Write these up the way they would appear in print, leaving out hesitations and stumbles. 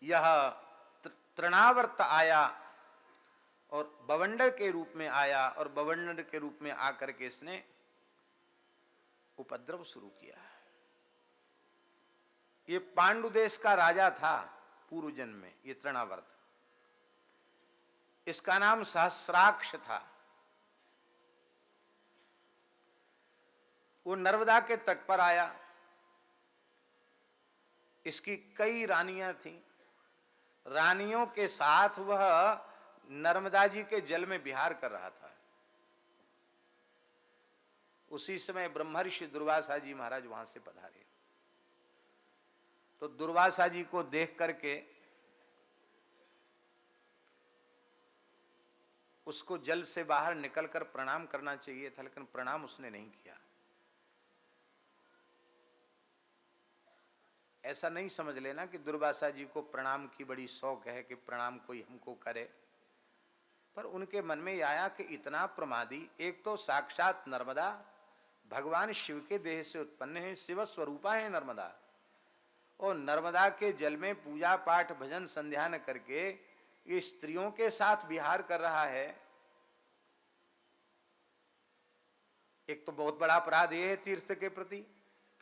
यह तृणावर्त आया और बवंडर के रूप में आया और बवंडर के रूप में आकर के इसने उपद्रव शुरू किया। ये पांडु देश का राजा था पूर्व जन्म में, ये तृणावर्त। इसका नाम सहस्राक्ष था। वो नर्मदा के तट पर आया। इसकी कई रानियां थीं। रानियों के साथ वह नर्मदा जी के जल में विहार कर रहा था। उसी समय ब्रह्मर्षि दुर्वासा जी महाराज वहां से पधारे। तो दुर्वासा जी को देख करके उसको जल से बाहर निकलकर प्रणाम करना चाहिए था, लेकिन प्रणाम उसने नहीं किया। ऐसा नहीं समझ लेना कि दुर्वासा जी को प्रणाम की बड़ी शौक है कि प्रणाम कोई हमको करे, पर उनके मन में आया कि इतना प्रमादी, एक तो साक्षात नर्मदा भगवान शिव के देह से उत्पन्न है, शिव स्वरूपा है नर्मदा, और नर्मदा के जल में पूजा पाठ भजन संध्यान करके ये स्त्रियों के साथ विहार कर रहा है। एक तो बहुत बड़ा अपराध ये है तीर्थ के प्रति।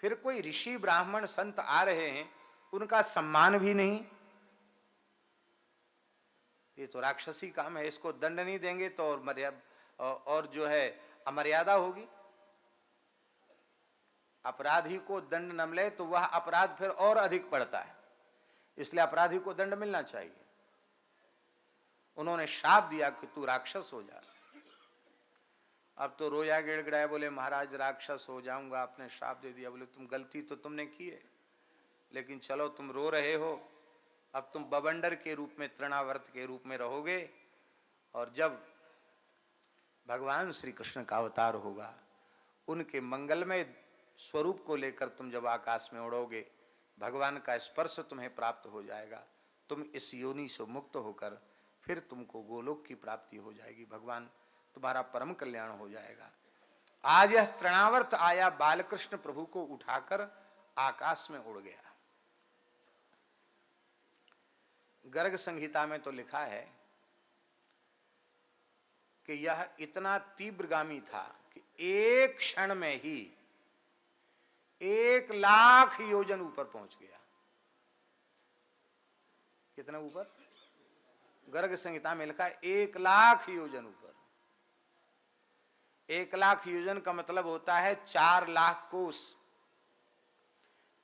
फिर कोई ऋषि ब्राह्मण संत आ रहे हैं, उनका सम्मान भी नहीं। ये तो राक्षसी काम है। इसको दंड नहीं देंगे तो और जो है अमर्यादा होगी। अपराधी को दंड न मिले तो वह अपराध फिर और अधिक बढ़ता है, इसलिए अपराधी को दंड मिलना चाहिए। उन्होंने श्राप दिया कि तू राक्षस हो जा। अब तो रोया गिड़गिड़ाया, बोले महाराज राक्षस हो जाऊंगा, आपने श्राप दे दिया। बोले तुम गलती तो तुमने की है, लेकिन चलो तुम रो रहे हो, अब तुम बवंडर के रूप में, तृणावर्त के रूप में रहोगे, और जब भगवान श्री कृष्ण का अवतार होगा उनके मंगलमय स्वरूप को लेकर तुम जब आकाश में उड़ोगे, भगवान का स्पर्श तुम्हें प्राप्त हो जाएगा। तुम इस योनि से मुक्त होकर फिर तुमको गोलोक की प्राप्ति हो जाएगी, भगवान तुम्हारा परम कल्याण हो जाएगा। आज यह तृणावर्त आया, बालकृष्ण प्रभु को उठाकर आकाश में उड़ गया। गर्ग संहिता में तो लिखा है कि यह इतना तीव्रगामी था कि एक क्षण में ही 1,00,000 योजन ऊपर पहुंच गया। कितना ऊपर? गर्ग संहिता में लिखा है 1,00,000 योजन ऊपर। 1,00,000 योजन का मतलब होता है 4,00,000 कोस।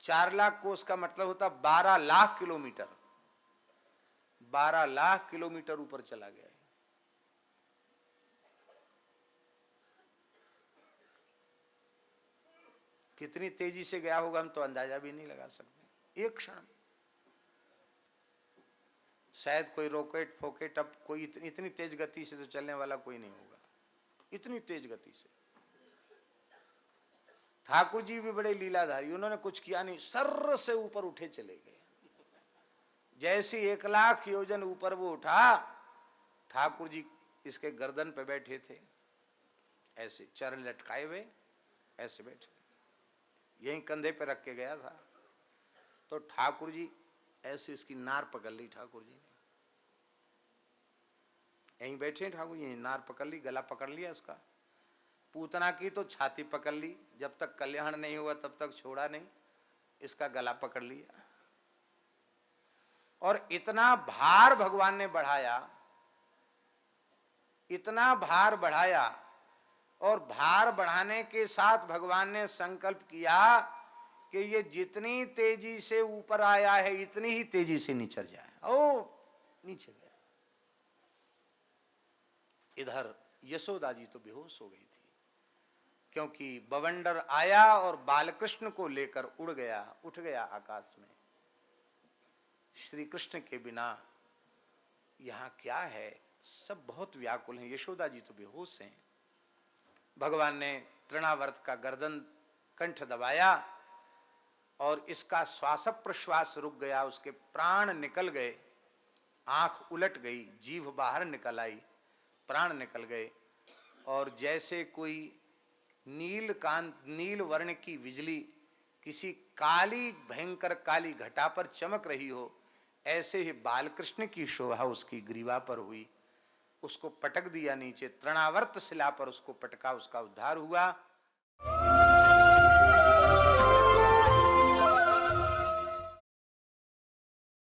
4,00,000 कोस का मतलब होता 12,00,000 किलोमीटर। 12,00,000 किलोमीटर ऊपर चला गया है। कितनी तेजी से गया होगा हम तो अंदाजा भी नहीं लगा सकते। एक क्षण, शायद कोई रॉकेट फोकेट, अब कोई इतनी तेज गति से तो चलने वाला कोई नहीं होगा, इतनी तेज गति से। ठाकुर जी भी बड़े लीलाधारी, उन्होंने कुछ किया नहीं, सर्र से ऊपर उठे चले गए। जैसी 1,00,000 योजन ऊपर वो उठा, ठाकुर जी इसके गर्दन पे बैठे थे, ऐसे चरण लटकाए हुए ऐसे बैठे, यहीं कंधे पे रख के गया था। तो ठाकुर जी ऐसे इसकी नार पकड़ ली, ठाकुर जी ने यहीं बैठे, ठाकुर जी नार पकड़ ली, गला पकड़ लिया इसका। पूतना की तो छाती पकड़ ली, जब तक कल्याण नहीं हुआ तब तक छोड़ा नहीं, इसका गला पकड़ लिया। और इतना भार भगवान ने बढ़ाया, इतना भार बढ़ाया, और भार बढ़ाने के साथ भगवान ने संकल्प किया कि ये जितनी तेजी से ऊपर आया है इतनी ही तेजी से नीचे जाए। ओ नीचे गया। इधर यशोदा जी तो बेहोश हो गई थी, क्योंकि बवंडर आया और बालकृष्ण को लेकर उड़ गया, उठ गया आकाश में। श्री कृष्ण के बिना यहां क्या है, सब बहुत व्याकुल हैं। यशोदा जी तो बेहोश हैं। भगवान ने तृणावर्त का गर्दन कंठ दबाया और इसका श्वास प्रश्वास रुक गया, उसके प्राण निकल गए, आंख उलट गई, जीभ बाहर निकल आई, प्राण निकल गए। और जैसे कोई नील वर्ण की बिजली किसी काली भयंकर काली घटा पर चमक रही हो, ऐसे ही बालकृष्ण की शोभा उसकी ग्रीवा पर हुई, उसको पटक दिया नीचे, तृणावर्त शिला पर उसको पटका, उसका उद्धार हुआ।